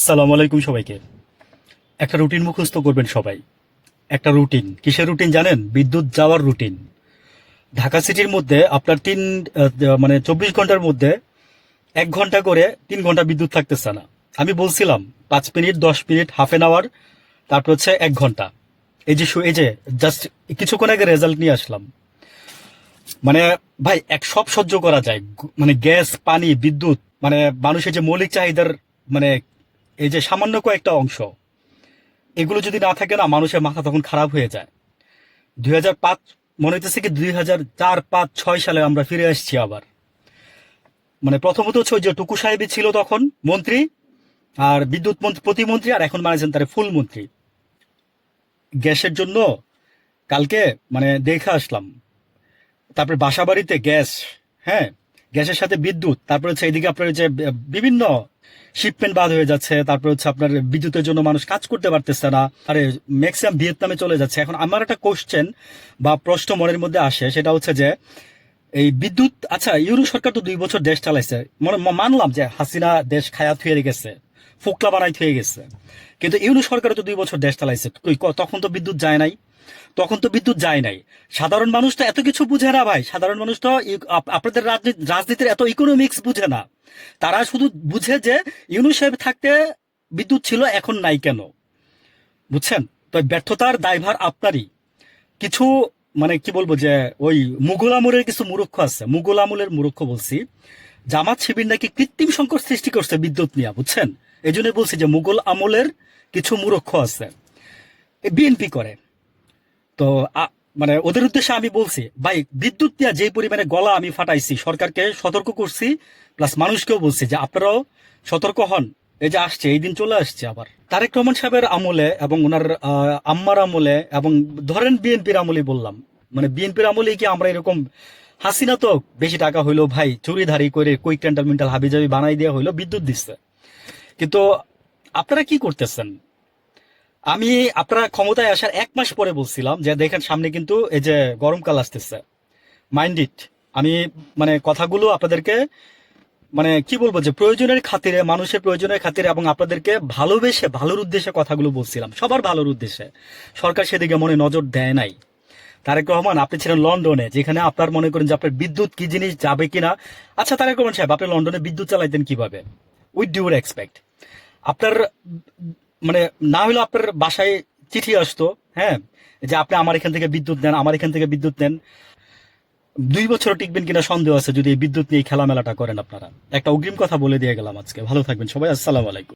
আসসালামু আলাইকুম সবাইকে। একটা রুটিন মুখস্থ করবেন সবাই। একটা রুটিন, কিসের রুটিন জানেন? বিদ্যুৎ যাওয়ার রুটিন। ঢাকা সিটির মধ্যে আপনার 24 ঘন্টার মধ্যে 1 ঘন্টা করে 3 ঘন্টা বিদ্যুৎ থাকতেছে না। আমি বলছিলাম 5 minute, 10 minute, half an hour, তারপর হচ্ছে 1 ঘন্টা। এই যে জাস্ট কিছুক্ষণ আগে রেজাল্ট নিয়ে আসলাম। মানে ভাই, সব সহ্য করা যায়, মানে গ্যাস, পানি, বিদ্যুৎ, মানে মানুষের যে মৌলিক চাহিদার, মানে এই যে সামান্য কয়েকটা অংশ, এগুলো যদি না থাকে না, মানুষের মাথা তখন খারাপ হয়ে যায়। 2005, মনে হইতেছে কি 2004, 2005, 2006 সালে আমরা ফিরে আসছি আবার। মানে প্রথমত হচ্ছে ওই যে টুকু সাহেবই ছিল তখন মন্ত্রী, আর বিদ্যুৎ প্রতিমন্ত্রী, আর এখন বানাইছেন তার ফুল মন্ত্রী। গ্যাসের জন্য কালকে মানে দেখে আসলাম, তারপরে বাসা বাড়িতে গ্যাস, হ্যাঁ, গ্যাসের সাথে বিদ্যুৎ, তারপরে হচ্ছে এদিকে আপনার যে বিভিন্ন শিপমেন্ট বাদ হয়ে যাচ্ছে, তারপর হচ্ছে আপনার বিদ্যুতের জন্য মানুষ কাজ করতে পারতেছে না, আরে ম্যাক্সিমাম ভিয়েতনামে চলে যাচ্ছে। এখন আমার একটা কোশ্চেন বা প্রশ্ন মনের মধ্যে আসে, সেটা হচ্ছে যে এই বিদ্যুৎ, আচ্ছা ইউরো সরকার তো 2 বছর দেশ চালাইছে, মানলাম যে হাসিনা দেশ খায়া থুয়ে গেছে, ফোকলা বানাই থুয়ে গেছে, কিন্তু ইউরো সরকার তো 2 বছর দেশ চালাইছে, তখন তো বিদ্যুৎ যায় নাই। তখন তো বিদ্যুৎ যায় নাই। সাধারণ মানুষ তো এত কিছু বুঝে না ভাই। সাধারণ মানুষ তো আপনাদের রাজনীতির এত ইকোনমিক্স বুঝে না। তারা শুধু বুঝে যে ইউনিসেফ থাকতে বিদ্যুৎ ছিল, এখন নাই কেন, বুঝছেন? তো ব্যর্থতার দায়ভার আপনারই। কিছু মানে কি বলবো, যে ওই মুঘল আমলের কিছু মূর্খ আছে, মুঘল আমলের মূর্খ বলছি, জামাত শিবির নাকি কৃত্রিম সংকট সৃষ্টি করছে বিদ্যুৎ নিয়ে, বুঝছেন? এই জন্য বলছি যে মুঘল আমলের কিছু মূর্খ আছে, বিএনপি করে। তো মানে ওদের উদ্দেশ্যে আমি বলছি, ভাই বিদ্যুৎ নিয়ে যে পরিমাণে গলা আমি ফাটাইছি, সরকারকে সতর্ক করছি, প্লাস মানুষকেও বলছি যে আপনারাও সতর্ক হন। এই যে আসছে, এই দিন চলে আসছে আবার তারেক রহমান সাহেবের আমলে এবং ওনার আম্মার আমলে, এবং ধরেন বিএনপির আমলে বললাম, মানে বিএনপির আমলে কি আমরা এরকম, হাসিনা তো বেশি টাকা হইলো ভাই চুরিধারি করে কুইক রেন্টাল মেন্টাল হাবিজাবি বানাই দেওয়া হইলো, বিদ্যুৎ দিচ্ছে। কিন্তু আপনারা কি করতেছেন? আমি আপনারা ক্ষমতায় আসার 1 মাস পরে বলছিলাম যে দেখেন সামনে কিন্তু এই যে গরমকাল আসতেছে, মাইন্ড ইট। আমি মানে কথাগুলো আপনাদেরকে, মানে কি বলবো, যে প্রয়োজনের খাতিরে, মানুষের প্রয়োজনের খাতিরে, এবং আপনাদেরকে ভালোবেসে ভালোর উদ্দেশ্যে কথাগুলো বলছিলাম, সবার ভালোর উদ্দেশ্যে। সরকার সেদিকে মনে নজর দেয় নাই। তারেক রহমান, আপনি ছিলেন লন্ডনে, যেখানে আপনার মনে করেন যে আপনার বিদ্যুৎ কি জিনিস যাবে কিনা। আচ্ছা তারেক রহমান সাহেব, আপনি লন্ডনে বিদ্যুৎ চালাইতেন কিভাবে? উইথ ডিউ রেসপেক্ট, আপনার মানে না হলে আপনার বাসায় চিঠি আসতো, হ্যাঁ, যে আপনি আমার এখান থেকে বিদ্যুৎ নেন, আমার এখান থেকে বিদ্যুৎ নেন। 2 বছর টিকবেন কিনা সন্দেহ আছে যদি এই বিদ্যুৎ নিয়ে খেলামেলাটা করেন আপনারা। একটা অগ্রিম কথা বলে দিয়ে গেলাম আজকে। ভালো থাকবেন সবাই, আসসালামু আলাইকুম।